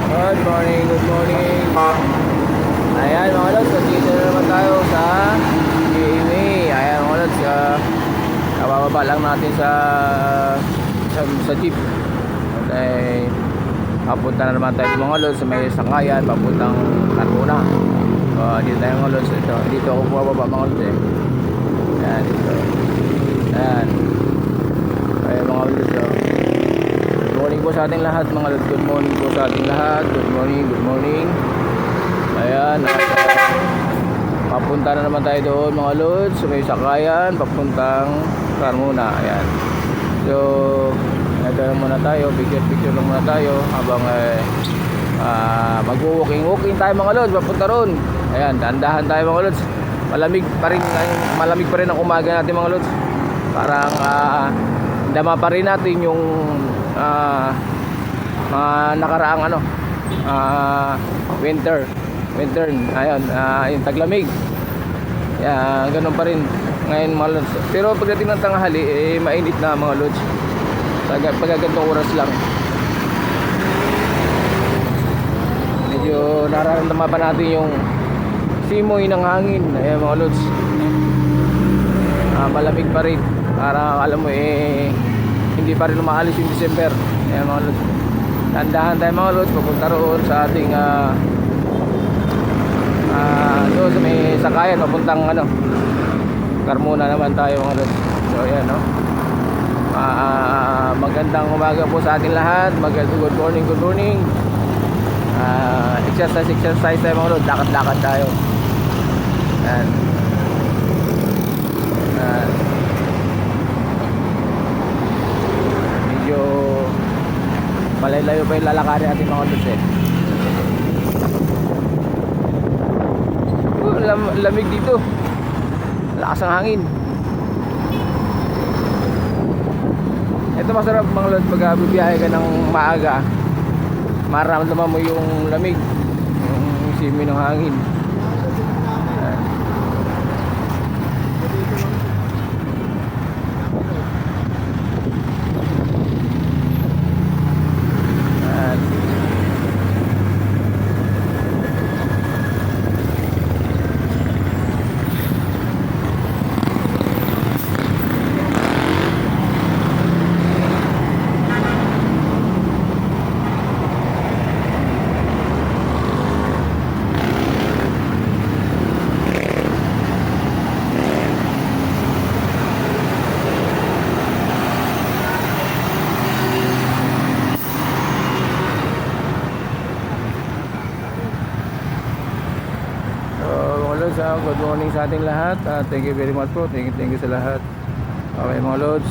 Good morning, good morning. Ayan mga lods, dito na naman tayo sa GMA. Ayan mga lods, kabababa lang natin sa jeep. Okay, papunta na naman tayo mga lods sa may sangkayan, papuntang Carmona. Dito tayo mga lods, dito ako bumababa mga lods eh. Ayan, dito. Ayan. Ayan mga lods, good morning po sa ating lahat mga lods. Good morning po sa ating lahat. Good morning, good morning. Ayan, papunta na naman tayo doon mga lods sa may sakayan, papuntang Carmona. Ayan. So, ito lang muna tayo, picture lang muna tayo habang mag-walking tayo mga lods, papunta ron. Ayan, dahan-dahan tayo mga lods. Malamig pa rin ang umaga natin mga lods. Parang dama pa rin natin yung nakaraang winter. Ayun, yung taglamig. Ganun pa rin ngayon mga lods. Pero pagdating ng tanghali mainit na mga lods. Pagkagantong oras lang medyo nararamdaman pa natin yung simoy ng hangin. Ayan mga lods, malamig pa rin. Para alam mo hindi pa rin umaalis yung December. Ayan mga lods, tandahan tayo mga lods, papunta roon sa ating doon sa may sakayan, papuntang Carmona naman tayo mga lods. So ayan no, magandang umaga po sa ating lahat. Good morning, good morning. Exercise tayo mga lods, lakad-lakad tayo. Ayan. Medyo malayo pa yung lalakarin natin mga lods eh. Lamig dito, lakas ang hangin. Ito masarap mga lods, pag bibiyahe ka ng maaga, mararamdaman mo yung lamig, yung simoy ng hangin. Good morning sa ating lahat. Thank you very much po. Thank you sa lahat. Okay mga lods,